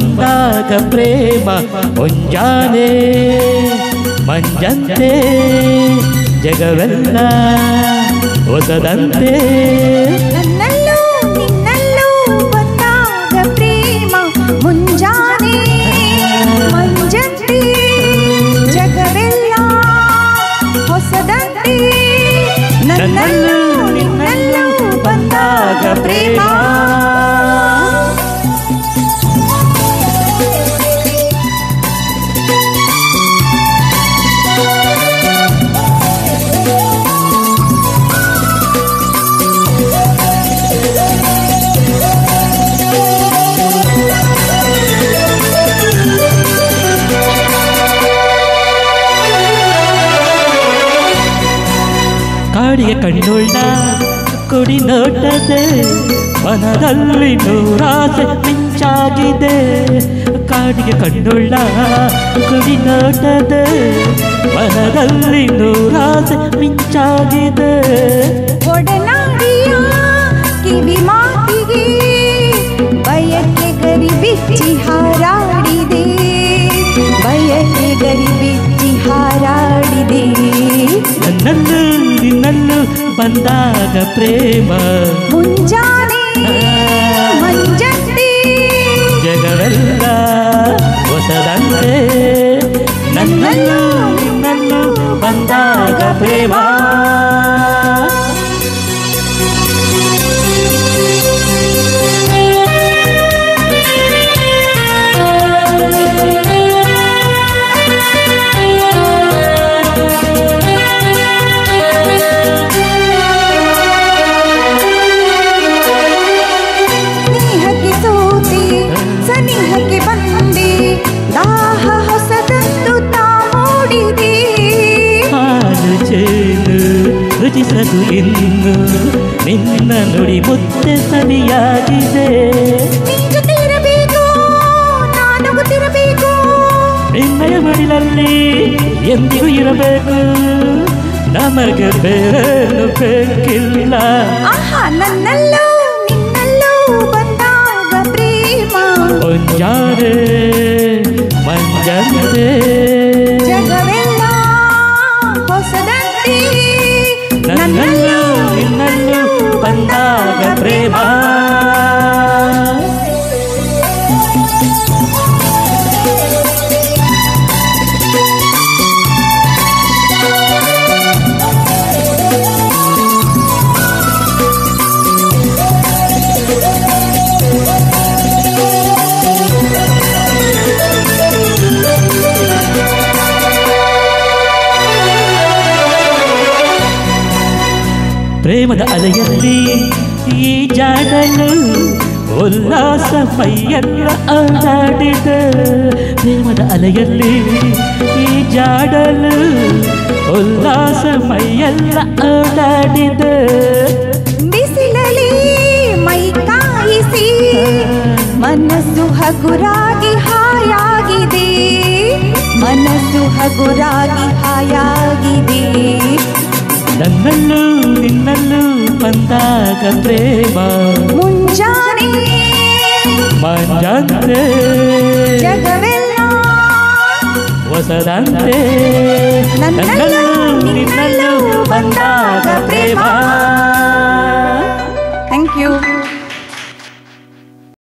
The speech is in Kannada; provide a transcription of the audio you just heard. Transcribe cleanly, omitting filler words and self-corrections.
ಬಂದಾಗ ಪ್ರೇಮ ಮುಂಜಾನೆ ಮಂಜಂತೆ ಜಗವೆಲ್ಲ ಹೊಸದಂತೆ ನನ್ನಲ್ಲೂ ನಿನ್ನಲ್ಲೂ ಬಂದಾಗ ಪ್ರೇಮ ಮುಂಜಾನೆ ಮಂಜಂತೆ ಜಗವೆಲ್ಲ ಹೊಸದಂತೆ ನನ್ನಲ್ಲೂ ನಿನ್ನಲ್ಲೂ ಬಂದಾಗ ಪ್ರೇಮ ಕಾಡಿಗೆ ಕಣ್ಣುಳ್ಳ ಕುಡಿ ನೋಟದೆ ಮನದಲ್ಲಿ ನೂರಾಸೆ ಮಿಂಚಾಗಿದೆ ಕಾಡಿಗೆ ಕಣ್ಣುಳ್ಳ ಕುಡಿ ನೋಟದೆ ಮನದಲ್ಲಿ ನೂರಾಸೆ ಮಿಂಚಾಗಿದೆ ಒಡನಾಡಿಯ ಕಿವಿ ಮಾತಿಗೆ ಬಯಕೆ ಗರಿ ಬಿಚ್ಚಿ ಹಾರಾಡಿದೆ ಬಯಕೆ ಗರಿ ಬಿಚ್ಚಿ ಹಾರಾಡಿದೆ ನನ್ನಲ್ಲೂ ನಿನ್ನಲ್ಲೂ ಬಂದಾಗ ಪ್ರೇಮ ಮುಂಜಾನೆ ಮಂಜಂತೆ ಜಗವೆಲ್ಲ ಹೊಸದಂತೆ ನನ್ನಲ್ಲೂ ನಿನ್ನಲ್ಲೂ ಬಂದಾಗ ಪ್ರೇಮ ರುಚಿಸದು ಇನ್ನು ನಿನ್ನ ನುಡಿ ಮುತ್ತೆ ಸವಿಯಾಗಿದೆ ನೀಗುತ್ತಿರಬೇಕು ನಾನು ಗೊತ್ತಿರಬೇಕು ನಿನ್ನಯ ಮಡಿಲಲ್ಲಿ ಎಂದಿಗೂ ಇರಬೇಕು ನಮಗೆ ಬೇರೇನು ಬೇಕಿಲ್ಲ ಆಹಾ ನನ್ನಲ್ಲೂ ನಿನ್ನಲ್ಲೂ ಬಂದಾಗ ಪ್ರೇಮ ಮುಂಜಾನೆ ಮಂಜಂತೆ ಜಗವೆಲ್ಲ ಹೊಸದಂತೆ ನನ್ನಲ್ಲೂ ನಿನ್ನಲ್ಲೂ ಬಂದಾಗ ಪ್ರೇಮ ಪ್ರೇಮದ ಅಲೆಯಲ್ಲಿ ಈ ಜಾಡಲು ಉಲ್ಲಾಸ ಮೈಯೆಲ್ಲ ಆಡಾಡಿದ ಪ್ರೇಮದ ಅಲೆಯಲ್ಲಿ ಈ ಜಾಡಲು ಉಲ್ಲಾಸ ಮೈಯೆಲ್ಲ ಆಡಾಡಿದ ಬಿಸಿಲಲ್ಲಿ ಮೈ ಕಾಯಿಸಿ ಮನಸ್ಸು ಹಗುರಾಗಿ ಹಾಯಾಗಿದೆ ಮನಸ್ಸು ಹಗುರಾಗಿ ಹಾಯಾಗಿದೆ ನನ್ನಲ್ಲೂ ನಿನ್ನಲ್ಲೂ ಬಂದಾಗ ಪ್ರೇಮ ಮುಂಜಾನೆ ಮಂಜಂತೆ ಜಗವೆಲ್ಲ ಹೊಸದಂತೆ ನನ್ನಲ್ಲೂ ನಿನ್ನಲ್ಲೂ ಬಂದಾಗ ಪ್ರೇಮ